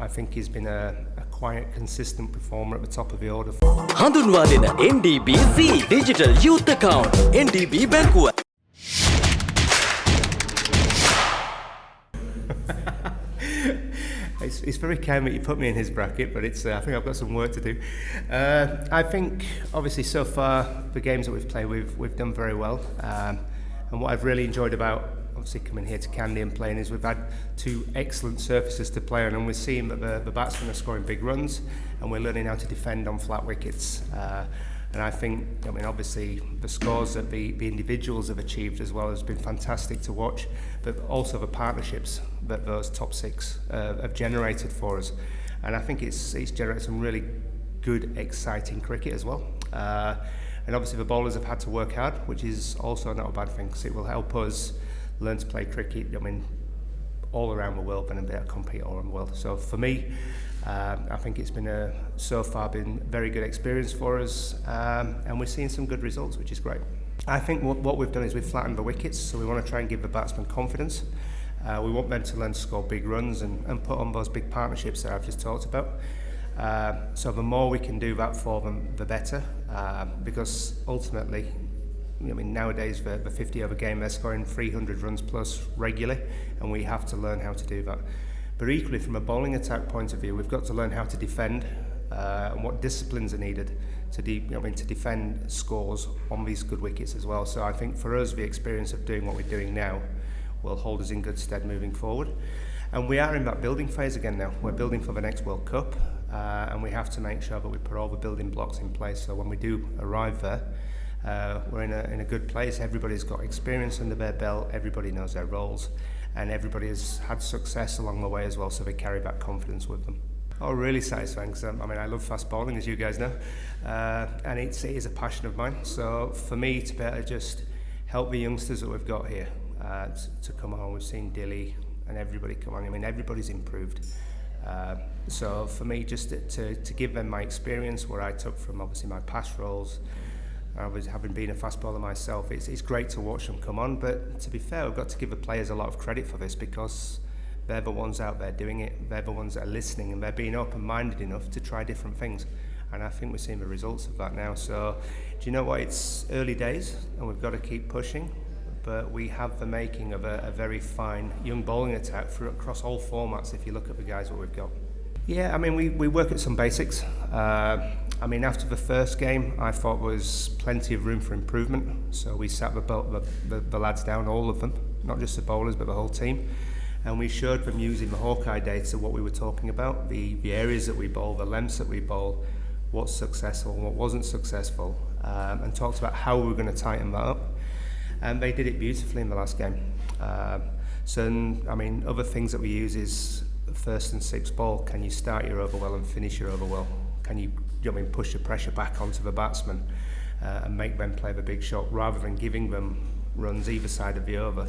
I think he's been a quiet, consistent performer at the top of the order. හඳුන්වා දෙන NDBC Digital Youth Account NDB බැංකුව. It's very kind that you put me in his bracket, but I think I've got some work to do. I think, obviously, so far, the games that we've played, we've done very well. And what I've really enjoyed about, obviously, coming here to Kandy and playing is we've had two excellent surfaces to play on, and we're seeing that the batsmen are scoring big runs, and we're learning how to defend on flat wickets. And I think, obviously, the scores that the individuals have achieved as well has been fantastic to watch, but also the partnerships that those top six have generated for us. And I think it's generated some really good, exciting cricket as well. And obviously the bowlers have had to work hard, which is also not a bad thing, because it will help us learn to play cricket, all around the world and be able to compete all around the world. So for me, I think it's been so far been a very good experience for us, and we're seeing some good results, which is great. I think what we've done is we've flattened the wickets, so we want to try and give the batsmen confidence. We want them to learn to score big runs and put on those big partnerships that I've just talked about. So the more we can do that for them, the better, because ultimately, nowadays the 50 over game, they're scoring 300 runs plus regularly, and we have to learn how to do that. But equally, from a bowling attack point of view, we've got to learn how to defend and what disciplines are needed to defend scores on these good wickets as well. So I think for us, the experience of doing what we're doing now will hold us in good stead moving forward. And we are in that building phase again now. We're building for the next World Cup, and we have to make sure that we put all the building blocks in place, so when we do arrive there, we're in a good place. Everybody's got experience under their belt, everybody knows their roles, and everybody has had success along the way as well, so they carry that confidence with them. Oh, really satisfying, because I love fast bowling, as you guys know, and it is a passion of mine. So for me to be able to just help the youngsters that we've got here to come on, we've seen Dilly and everybody come on, everybody's improved. So for me, just to give them my experience, what I took from obviously my past roles, having been a fast bowler myself, it's great to watch them come on, but to be fair, we've got to give the players a lot of credit for this, because they're the ones out there doing it, they're the ones that are listening, and they're being open-minded enough to try different things. And I think we're seeing the results of that now. So, do you know what, it's early days, and we've got to keep pushing, but we have the making of a very fine young bowling attack across all formats if you look at the guys that we've got. Yeah, we work at some basics. After the first game, I thought there was plenty of room for improvement. So we sat the lads down, all of them, not just the bowlers, but the whole team. And we showed them using the Hawkeye data what we were talking about, the areas that we bowl, the lengths that we bowl, what's successful and what wasn't successful, and talked about how we were going to tighten that up. And they did it beautifully in the last game. Other things that we use is first and sixth ball. Can you start your over well and finish your over well? Can you push the pressure back onto the batsman and make them play the big shot rather than giving them runs either side of the over?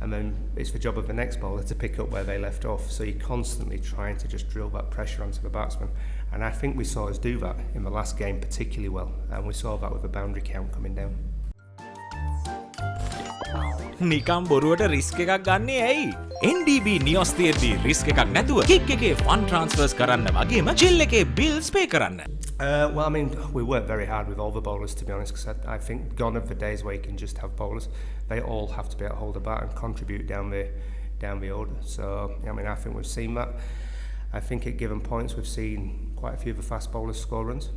And then it's the job of the next bowler to pick up where they left off. So you're constantly trying to just drill that pressure onto the batsman. And I think we saw us do that in the last game particularly well. And we saw that with the boundary count coming down. නිකම් බොරුවට risk එකක් ගන්නේ ඇයි? NDB නියොස් තියෙද්දි risk එකක් නැතුව kick එකේ fun ට්‍රාන්ස්ෆර්ස් කරන්න වගේම චිල් එකේ බිල්ස් පේ කරන්න. We work very hard with all the bowlers, to be honest, because I think gone are the days where you can just have bowlers. They all have to be able to hold a bat and contribute down the order. So, I think we've seen that. I think at given points we've seen quite a few of the fast bowlers score runs.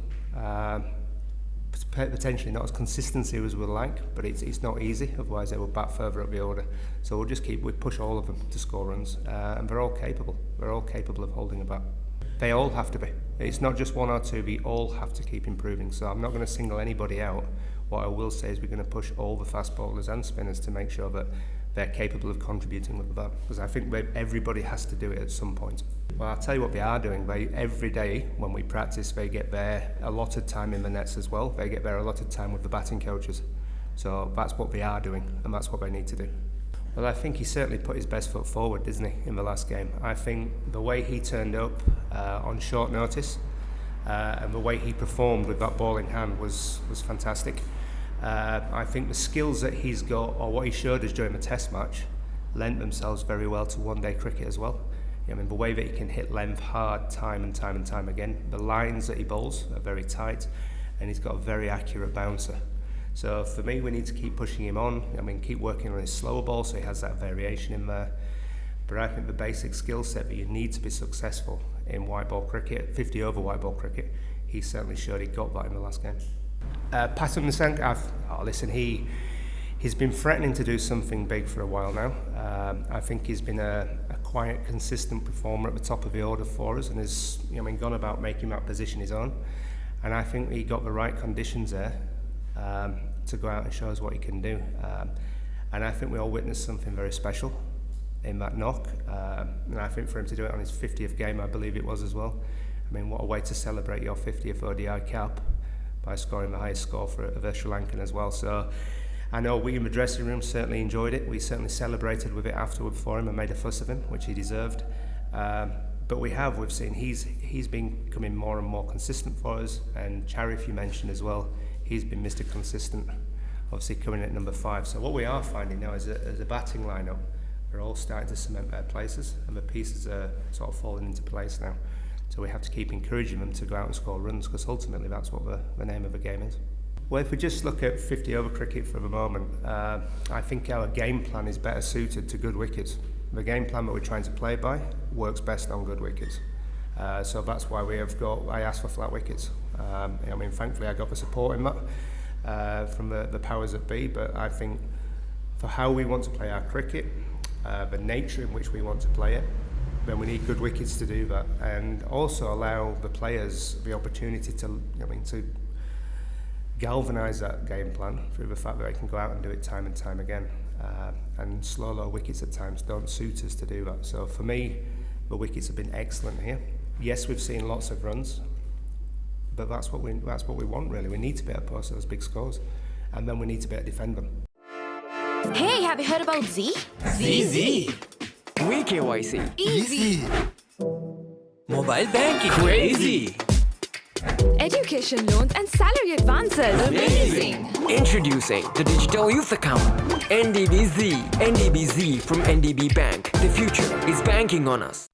Potentially not as consistency as we'd like, but it's not easy, otherwise they will bat further up the order. So we push all of them to score runs, and they're all capable of holding a bat. They all have to be. It's not just one or two, we all have to keep improving. So I'm not going to single anybody out. What I will say is we're going to push all the fast bowlers and spinners to make sure that they're capable of contributing with the bat, because I think everybody has to do it at some point. Well, I'll tell you what they are doing. Every day when we practice, they get their allotted time in the nets as well. They get their allotted time with the batting coaches. So that's what they are doing, and that's what they need to do. Well, I think he certainly put his best foot forward, didn't he, in the last game? I think the way he turned up on short notice and the way he performed with that ball in hand was fantastic. I think the skills that he's got, or what he showed us during the test match, lent themselves very well to one-day cricket as well. the way that he can hit length hard time and time again. The lines that he bowls are very tight, and he's got a very accurate bouncer. So for me, we need to keep pushing him on. Keep working on his slower ball so he has that variation in there. But I think the basic skill set that you need to be successful in white ball cricket, 50 over white ball cricket, he certainly showed he got that in the last game. Patam Nissank, listen, he's been threatening to do something big for a while now. I think he's been a quiet, consistent performer at the top of the order for us, and has gone about making that position his own. And I think he got the right conditions there to go out and show us what he can do. And I think we all witnessed something very special in that knock. And I think for him to do it on his 50th game, I believe it was as well. What a way to celebrate your 50th ODI cap by scoring the highest score for the Sri Lankan as well. So I know we in the dressing room certainly enjoyed it. We certainly celebrated with it afterward for him and made a fuss of him, which he deserved. But we've seen he's been becoming more and more consistent for us. And Charif, you mentioned as well, he's been Mr. Consistent, obviously coming in at number 5. So what we are finding now is as a batting lineup, they're all starting to cement their places, and the pieces are sort of falling into place now. So we have to keep encouraging them to go out and score runs, because ultimately that's what the name of the game is. Well, if we just look at 50 over cricket for the moment, I think our game plan is better suited to good wickets. The game plan that we're trying to play by works best on good wickets. So that's why I asked for flat wickets. Thankfully I got the support in that from the powers that be, but I think for how we want to play our cricket, the nature in which we want to play it, then we need good wickets to do that, and also allow the players the opportunity to galvanise that game plan through the fact that they can go out and do it time and time again. And slow, low wickets at times don't suit us to do that. So for me, the wickets have been excellent here. Yes, we've seen lots of runs, but that's what we want really. We need to be able to post those big scores, and then we need to be able to defend them. Hey, have you heard about Z? ZZ. KYC. Easy. Mobile banking. Crazy. Education loans and salary advances. Amazing. Introducing the Digital Youth Account. NDBZ. NDBZ from NDB Bank. The future is banking on us.